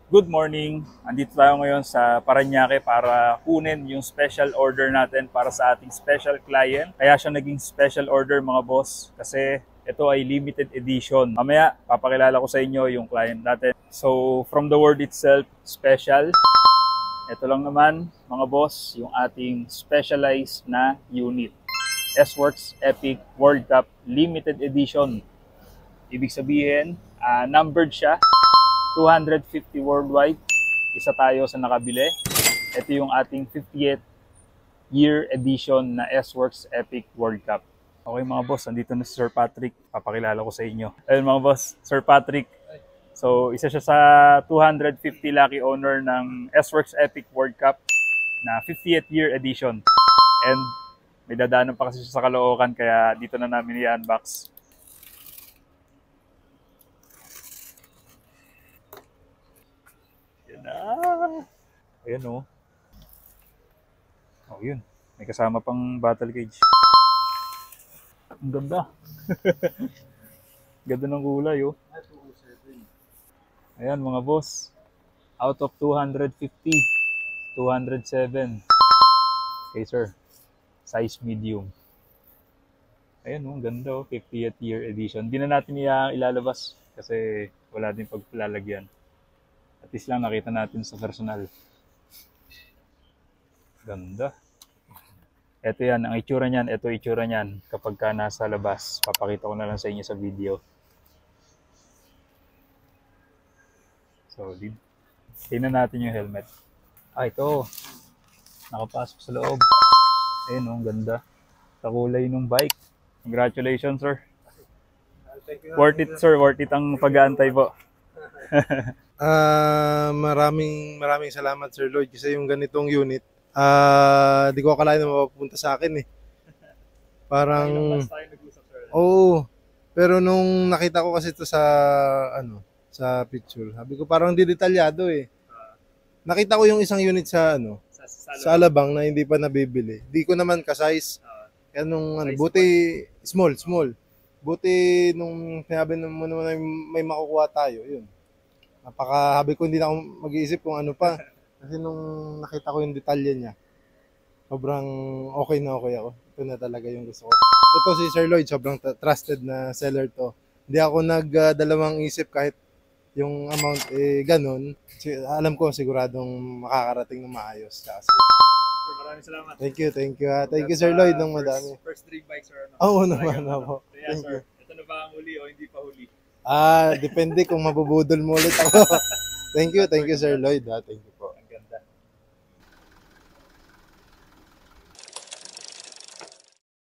Good morning! Andito tayo ngayon sa Parañaque para kunin yung special order natin para sa ating special client. Kaya siya naging special order mga boss kasi ito ay limited edition. Mamaya, papakilala ko sa inyo yung client natin. So, from the word itself, special. Ito lang naman mga boss, yung ating specialized na unit. S-Works Epic World Cup Limited Edition. Ibig sabihin, numbered siya. 250 worldwide. Isa tayo sa nakabili. Ito yung ating 50th year edition na S-Works Epic World Cup. Okay mga boss, andito na si Sir Patrick. Papakilala ko sa inyo. Ayun mga boss, Sir Patrick. So, isa siya sa 250 lucky owner ng S-Works Epic World Cup na 50th year edition. And may dadaanan pa kasi siya sa Caloocan kaya dito na namin i-unbox. Ayan o. Oh, yun. May kasama pang battle cage. Ang ganda. Ganda ng kulay oh. Ayan mga boss. Out of 250, 207. Okay sir. Size medium. Ayan oh, ang ganda oh. 50th year edition. Hindi na natin ilalabas kasi wala din paglalagyan. At least lang nakita natin sa personal. Ganda. Ito yan, ang itsura niyan, ito itsura niyan kapag ka nasa labas. Papakita ko na lang sa inyo sa video. So, tingnan natin yung helmet. Ito. Nakapasok sa loob. Ayun, ang ganda. Sa kulay ng bike. Congratulations, sir. Worth it, sir. Worth it ang pag-aantay po. Maraming salamat Sir Lloyd kasi yung ganitong unit di ko akalain na mapapunta sa akin eh. Parang pero nung nakita ko kasi ito sa sa picture, sabi ko parang di detalyado eh. Nakita ko yung isang unit sa sa Alabang na hindi pa nabibili. Di ko naman ka-size. Kaya nung buti small. Buti nung sinabi mo naman may makukuha tayo, yun. Habi ko hindi na ako mag-iisip kung ano pa. Kasi nung nakita ko yung detalye niya, sobrang okay na okay ako. Ito na talaga yung gusto ko. Ito si Sir Lloyd, sobrang trusted na seller to. Hindi ako nagdalawang isip kahit yung amount ganun. Alam ko siguradong makakarating ng maayos. Kasi, Maraming salamat. Thank you. Thank you Sir Lloyd ng madami. First dream bike, sir. Oo naman ako. Kaya sir, ito na ba ang huli o hindi pa huli? Depende kung mabubudol mo ulit ako. Thank you Sir Lloyd. Thank you.